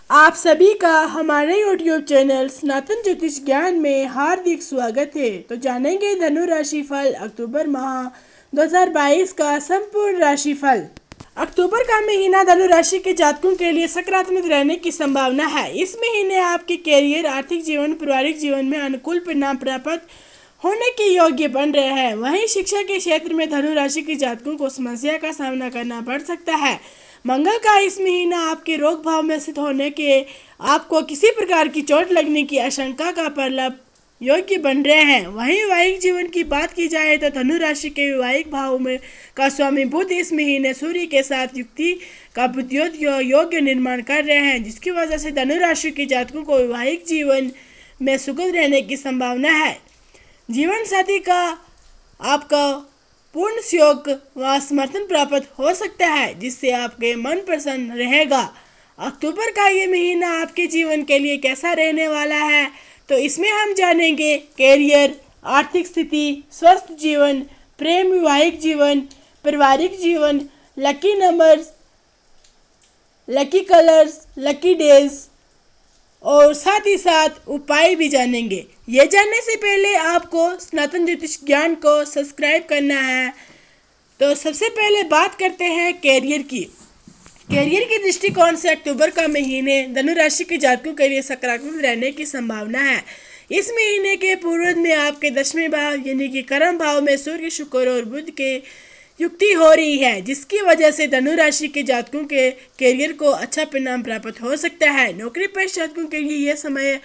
आप सभी का हमारे YouTube चैनल सनातन ज्योतिष ज्ञान में हार्दिक स्वागत है। तो जानेंगे धनु राशि फल अक्टूबर माह 2022 का संपूर्ण राशि फल। अक्टूबर का महीना धनु राशि के जातकों के लिए सकारात्मक रहने की संभावना है। इस महीने आपके कैरियर, आर्थिक जीवन, पारिवारिक जीवन में अनुकूल परिणाम प्राप्त होने के योग्य बन रहे हैं। वहीं शिक्षा के क्षेत्र में धनु राशि के जातकों को समस्या का सामना करना पड़ सकता है। मंगल का इस महीना आपके रोग भाव में स्थित होने के आपको किसी प्रकार की चोट लगने की आशंका का प्रबल योग्य बन रहे हैं। वहीं वैवाहिक जीवन की बात की जाए तो धनु राशि के वैवाहिक भाव में का स्वामी बुध इस महीने सूर्य के साथ युक्ति का बुद्धियोत योग्य निर्माण कर रहे हैं, जिसकी वजह से धनु राशि के जातकों को वैवाहिक जीवन में सुखद रहने की संभावना है। जीवन साथी का आपका पूर्ण सहयोग व समर्थन प्राप्त हो सकता है, जिससे आपके मन प्रसन्न रहेगा। अक्टूबर का ये महीना आपके जीवन के लिए कैसा रहने वाला है, तो इसमें हम जानेंगे कैरियर, आर्थिक स्थिति, स्वस्थ जीवन, प्रेम, वैवाहिक जीवन, पारिवारिक जीवन, lucky numbers, lucky colours, lucky days और साथ ही साथ उपाय भी जानेंगे। ये जानने से पहले आपको सनातन ज्योतिष ज्ञान को सब्सक्राइब करना है। तो सबसे पहले बात करते हैं कैरियर की। कैरियर की दृष्टिकोण से अक्टूबर का महीने धनु राशि के जातकों के लिए सकारात्मक रहने की संभावना है। इस महीने के पूर्व में आपके 10वें भाव यानी कि कर्म भाव में सूर्य, शुक्र और बुध के युक्ति हो रही है, जिसकी वजह से धनु राशि के जातकों के कैरियर को अच्छा परिणाम प्राप्त हो सकता है। नौकरी पेशा जातकों के लिए यह समय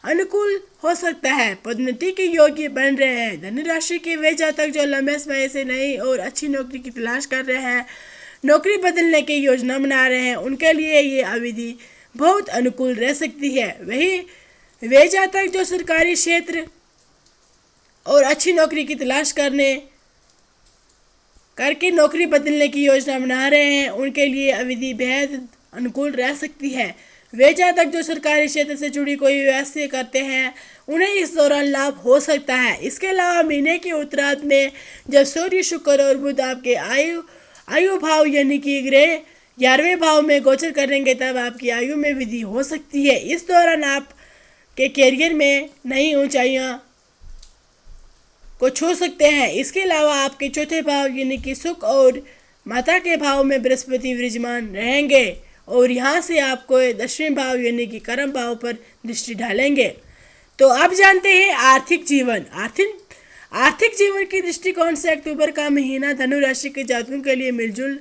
अनुकूल हो सकता है। पदोन्नति के योग्य बन रहे हैं। धनु राशि के वे जातक जो लंबे समय से नई और अच्छी नौकरी की तलाश कर रहे हैं, नौकरी बदलने की योजना बना रहे हैं, उनके लिए ये अवधि बहुत अनुकूल रह सकती है। वही वे जातक जो सरकारी क्षेत्र और अच्छी नौकरी की तलाश करके नौकरी बदलने की योजना बना रहे हैं, उनके लिए अवधि बेहद अनुकूल रह सकती है। वे जातक जो सरकारी क्षेत्र से जुड़ी कोई व्यवसाय करते हैं, उन्हें इस दौरान लाभ हो सकता है। इसके अलावा महीने के उत्तरार्ध में जब सूर्य, शुक्र और बुध आपके आयु भाव यानी कि ग्रह 11वें भाव में गोचर करेंगे, तब आपकी आयु में वृद्धि हो सकती है। इस दौरान आपके कैरियर में नई ऊंचाइयां को छू सकते हैं। इसके अलावा आपके चौथे भाव यानी कि सुख और माता के भाव में बृहस्पति विराजमान रहेंगे और यहाँ से आपको 10वें भाव यानी कि कर्म भाव पर दृष्टि डालेंगे। तो अब जानते हैं आर्थिक जीवन। आर्थिक जीवन की दृष्टिकोण से अक्टूबर का महीना धनु राशि के जातकों के लिए मिलजुल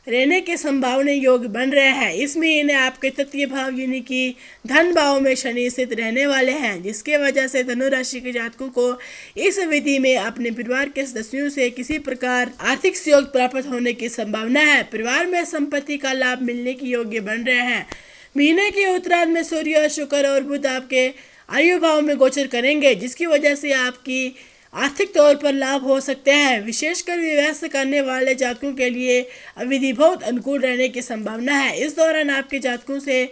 रहने के संभावना योग बन रहे हैं। इस महीने आपके तृतीय भाव यानी कि धन भाव में शनि स्थित रहने वाले हैं, जिसके वजह से धनु राशि के जातकों को इस अवधि में अपने परिवार के सदस्यों से किसी प्रकार आर्थिक सहयोग प्राप्त होने की संभावना है। परिवार में संपत्ति का लाभ मिलने की योग्य बन रहे हैं। महीने के उत्तरार्ध में सूर्य, शुक्र और बुध आपके आयु भाव में गोचर करेंगे, जिसकी वजह से आपकी आर्थिक तौर पर लाभ हो सकते हैं। विशेषकर व्यवसाय करने वाले जातकों के लिए अवधि बहुत अनुकूल रहने की संभावना है। इस दौरान आपके जातकों से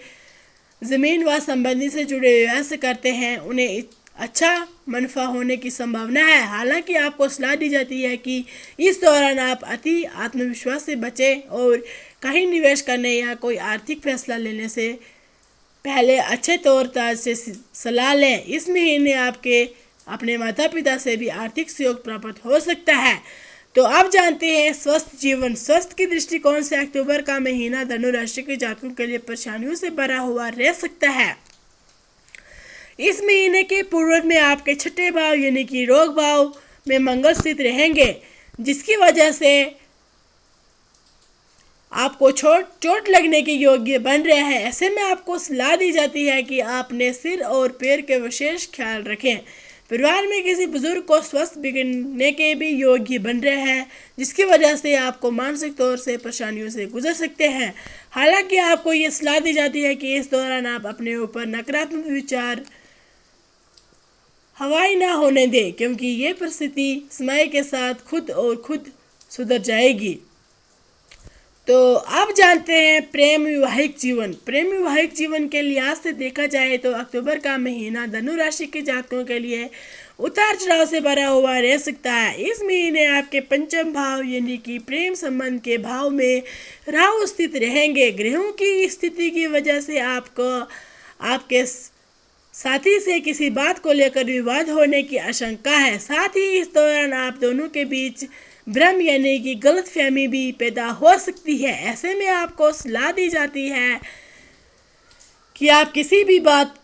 जमीन व संबंधी से जुड़े व्यवसाय करते हैं, उन्हें अच्छा मुनाफा होने की संभावना है। हालांकि आपको सलाह दी जाती है कि इस दौरान आप अति आत्मविश्वास से बचें और कहीं निवेश करने या कोई आर्थिक फैसला लेने से पहले अच्छे तौर ताज से सलाह लें। इस महीने आपके अपने माता पिता से भी आर्थिक सहयोग प्राप्त हो सकता है। तो आप जानते हैं स्वस्थ जीवन। स्वस्थ की दृष्टिकोण से अक्टूबर का महीना धनु राशि के जातकों के लिए परेशानियों से भरा हुआ रह सकता है। इस महीने के पूर्व में आपके छठे भाव यानी कि रोग भाव में मंगल स्थित रहेंगे, जिसकी वजह से आपको चोट लगने के योग्य बन रहे हैं। ऐसे में आपको सलाह दी जाती है कि आपने सिर और पैर के विशेष ख्याल रखें। परिवार में किसी बुजुर्ग को स्वस्थ बिगड़ने के भी योग्य बन रहे हैं, जिसकी वजह से आपको मानसिक तौर से परेशानियों से गुजर सकते हैं। हालांकि आपको ये सलाह दी जाती है कि इस दौरान आप अपने ऊपर नकारात्मक विचार हवाई ना होने दें, क्योंकि ये परिस्थिति समय के साथ खुद सुधर जाएगी। तो अब जानते हैं प्रेम वैवाहिक जीवन। प्रेम वैवाहिक जीवन के लिहाज से देखा जाए तो अक्टूबर का महीना धनु राशि के जातकों के लिए उतार चढ़ाव से भरा हुआ रह सकता है। इस महीने आपके पंचम भाव यानी कि प्रेम संबंध के भाव में राहु स्थित रहेंगे। ग्रहों की स्थिति की वजह से आपको आपके साथी से किसी बात को लेकर विवाद होने की आशंका है। साथ ही इस दौरान आप दोनों के बीच भ्रम यानी कि गलतफहमी भी पैदा हो सकती है। ऐसे में आपको सलाह दी जाती है कि आप किसी भी बात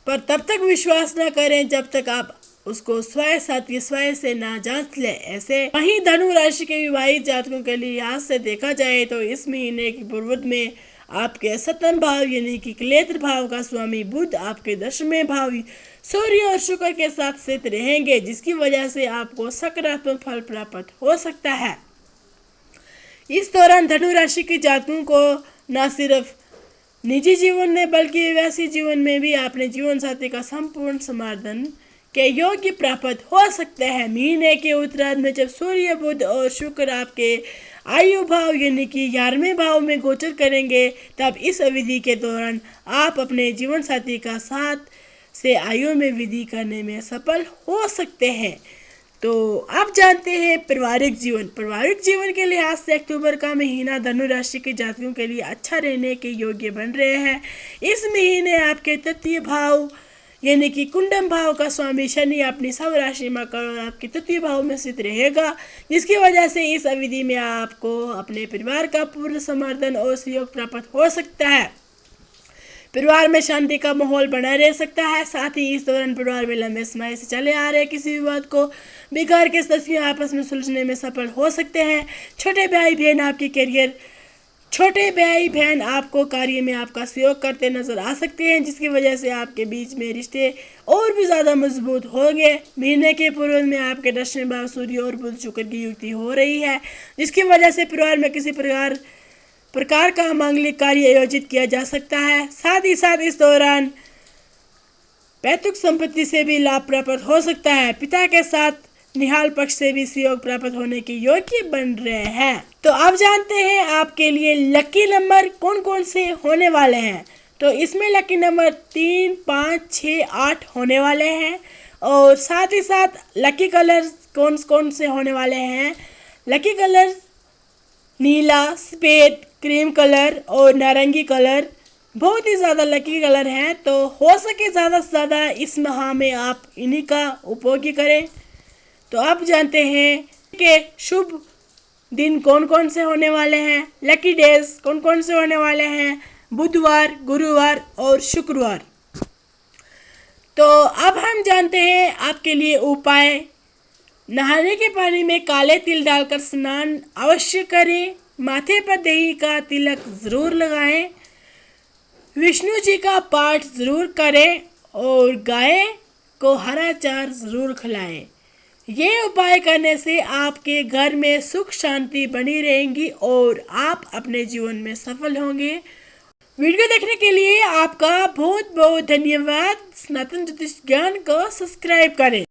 पर तब तक विश्वास न करें जब तक आप उसको स्वयं से ना जांच ले। ऐसे वहीं धनु राशि के विवाहित जातकों के लिए आज से देखा जाए तो इस महीने की पूर्वार्ध में आपके सप्तम भाव यानी कि क्लेत्र भाव का स्वामी बुध आपके दशमें भाव सूर्य और शुक्र के साथ स्थित रहेंगे, जिसकी वजह से आपको सकारात्मक फल प्राप्त हो सकता है। इस दौरान धनु राशि के जातकों को न सिर्फ निजी जीवन में बल्कि वैवाहिक जीवन में भी अपने जीवन साथी का संपूर्ण समर्थन के योग्य प्राप्त हो सकते हैं। महीने के उत्तरार्ध में जब सूर्य बुध और शुक्र आपके आयु भाव यानी कि 11वें भाव में गोचर करेंगे, तब इस अवधि के दौरान आप अपने जीवन साथी का साथ से आयु में वृद्धि करने में सफल हो सकते हैं। तो आप जानते हैं पारिवारिक जीवन के लिहाज से अक्टूबर का महीना धनु राशि के जातकों के लिए अच्छा रहने के योग्य बन रहे हैं। इस महीने आपके तृतीय भाव यानी कि कुंडम भाव का स्वामी शनि अपनी सब राशि में आपके तृतीय भाव में स्थित रहेगा, जिसकी वजह से इस अवधि में आपको अपने परिवार का पूर्ण समर्थन और सहयोग प्राप्त हो सकता है। परिवार में शांति का माहौल बना रह सकता है। साथ ही इस दौरान परिवार में लंबे समय से चले आ रहे किसी विवाद को बिगाड़ के सदस्य आपस में सुलझने में सफल हो सकते हैं। छोटे भाई बहन आपको कार्य में आपका सहयोग करते नजर आ सकते हैं, जिसकी वजह से आपके बीच में रिश्ते और भी ज़्यादा मजबूत होंगे। महीने के पूर्व में आपके दशमें भाव सूर्य और बुध शुक्र की युति हो रही है, जिसकी वजह से परिवार में किसी प्रकार का मांगलिक कार्य आयोजित किया जा सकता है। साथ ही साथ इस दौरान पैतृक संपत्ति से भी लाभ प्राप्त हो सकता है। पिता के साथ निहाल पक्ष से भी सहयोग प्राप्त होने के योग्य बन रहे हैं। तो आप जानते हैं आपके लिए लकी नंबर कौन कौन से होने वाले हैं। तो इसमें लकी नंबर 3, 5, 6, 8 होने वाले हैं और साथ ही साथ लकी कलर कौन कौन से होने वाले हैं। लकी कलर नीला, सफेद, क्रीम कलर और नारंगी कलर बहुत ही ज़्यादा लकी कलर हैं। तो हो सके ज़्यादा से ज़्यादा इस माह में आप इन्हीं का उपयोग करें। तो आप जानते हैं कि शुभ दिन कौन कौन से होने वाले हैं, लकी डेज कौन कौन से होने वाले हैं, बुधवार, गुरुवार और शुक्रवार। तो अब हम जानते हैं आपके लिए उपाय। नहाने के पानी में काले तिल डालकर स्नान अवश्य करें। माथे पर दही का तिलक जरूर लगाएं। विष्णु जी का पाठ जरूर करें और गाय को हरा चार जरूर खिलाएं। ये उपाय करने से आपके घर में सुख शांति बनी रहेगी और आप अपने जीवन में सफल होंगे। वीडियो देखने के लिए आपका बहुत बहुत धन्यवाद। सनातन ज्योतिष ज्ञान को सब्सक्राइब करें।